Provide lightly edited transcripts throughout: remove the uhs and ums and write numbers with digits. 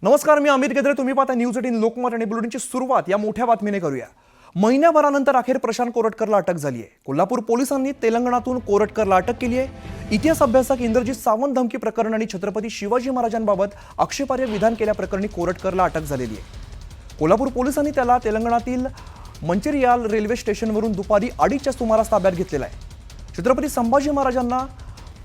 नमस्कार, मी अमित गेद्रे. तुम्ही पाहता न्यूज 18 लोकमत आणि बुलेटिनची सुरुवात या मोठ्या बातमीने करूया. महिन्याभरानंतर अखेर प्रशांत कोरटकरला अटक झाली आहे. कोल्हापूर पोलिसांनी तेलंगणातून कोरटकरला अटक केली आहे. इतिहास अभ्यासक इंद्रजित सावंत धमकी प्रकरण आणि छत्रपती शिवाजी महाराजांबाबत आक्षेपार्ह विधान केल्याप्रकरणी कोरटकरला अटक झालेली आहे. कोल्हापूर पोलिसांनी त्याला तेलंगणातील मंचिरियाल रेल्वे स्टेशनवरून दुपारी 2:30च्या सुमारास ताब्यात घेतलेला आहे. छत्रपती संभाजी महाराजांना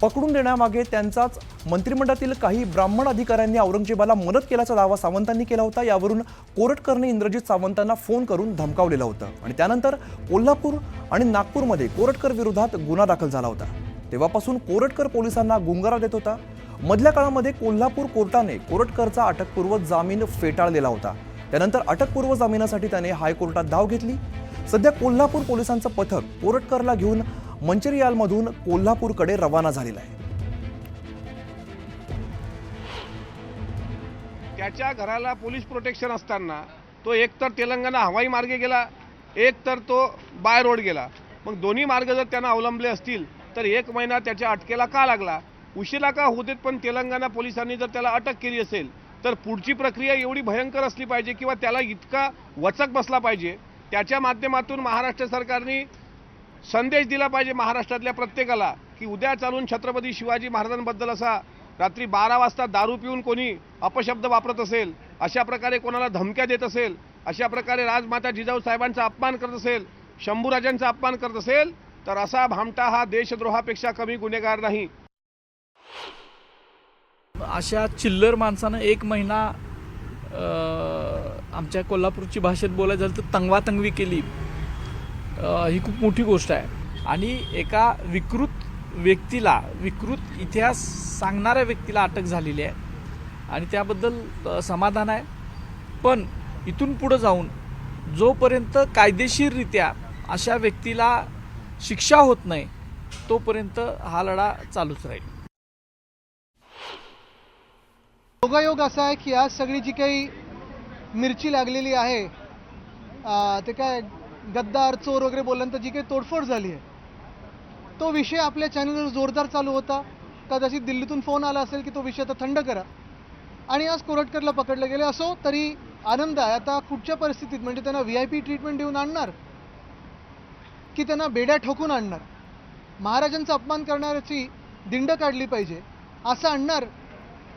पकडून देण्यामागे त्यांचाच मंत्रिमंडळातील काही ब्राह्मण अधिकाऱ्यांनी औरंगजेबाला मदत केल्याचा दावा सावंतांनी केला होता. यावरून कोरटकरने इंद्रजित सावंतांना फोन करून धमकावलेलं होतं आणि त्यानंतर कोल्हापूर आणि नागपूरमध्ये कोरटकर विरोधात गुन्हा दाखल झाला होता. तेव्हापासून कोरटकर पोलिसांना गुंगारा देत होता. मधल्या काळामध्ये कोल्हापूर कोर्टाने कोरटकरचा अटकपूर्व जामीन फेटाळलेला होता. त्यानंतर अटकपूर्व जामिनासाठी त्याने हायकोर्टात धाव घेतली. सध्या कोल्हापूर पोलिसांचं पथक कोरटकरला घेऊन मंचिरियालमधून कोल्हापूरकडे रवाना झालेला आहे. त्याच्या घराला पोलीस प्रोटेक्शन असताना तो एकतर तेलंगणा हवाई मार्गे गेला, एक तर तो बाय रोड गेला. मग दोन्ही मार्ग जर त्यांना अवलंबले असतील तर 1 महिना त्याच्या अटकेला का लागला, उशिरा का होऊ देत. पण तेलंगणा पोलिसांनी जर त्याला अटक केली असेल तर पुढची प्रक्रिया एवढी भयंकर असली पाहिजे किंवा त्याला इतका वचक बसला पाहिजे. त्याच्या माध्यमातून महाराष्ट्र सरकारने संदेश दिला पाहिजे महाराष्ट्रातल्या प्रत्येकाला की उद्या चालून छत्रपती शिवाजी महाराजांबद्दल असा रात्री 12 वाजता दारू पिऊन कोणी अपशब्द वापरत असेल, अशा प्रकारे कोणाला धमक्या देत असेल, अशा प्रकारे राजमाता जिजाऊ साहेबांचा अपमान करत असेल, शंभूराजांचा अपमान करत असेल तर असा भामटा हा देशद्रोहापेक्षा कमी गुन्हेगार नाही. अशा चिल्लर माणसानं 1 महिना आमच्या कोल्हापूरची भाषेत बोलायचं झालं तर तंगवातंगवी केली. ही खूप मोठी गोष्ट आहे आणि एका विकृत इतिहास सांगणाऱ्या व्यक्तीला अटक झालेली आहे आणि त्याबद्दल समाधान आहे. पण इथून पुढे जाऊन जोपर्यंत कायदेशीररित्या अशा व्यक्तीला शिक्षा होत नाही तोपर्यंत हा लढा चालूच राहील. योगायोग असा आहे की आज सगळी जी काही मिरची लागलेली आहे ते काय गद्दार चोर वगैरे बोलल्यानंतर जी काही तोडफोड झाली आहे तो विषय आपल्या चॅनलवर जोरदार चालू होता. कदाचित दिल्लीतून फोन आला असेल की तो विषय आता थंड करा आणि आज कोरटकरला पकडलं गेले. असो तरी आनंद आहे. आता कुठच्या परिस्थितीत म्हणजे त्यांना VIP ट्रीटमेंट देऊन आणणार की त्यांना बेड्या ठोकून आणणार, महाराजांचा अपमान करणाऱ्याची दिंड काढली पाहिजे असं आणणार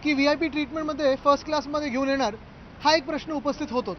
की VIP ट्रीटमेंटमध्ये फर्स्ट क्लासमध्ये घेऊन येणार, हा एक प्रश्न उपस्थित होतो.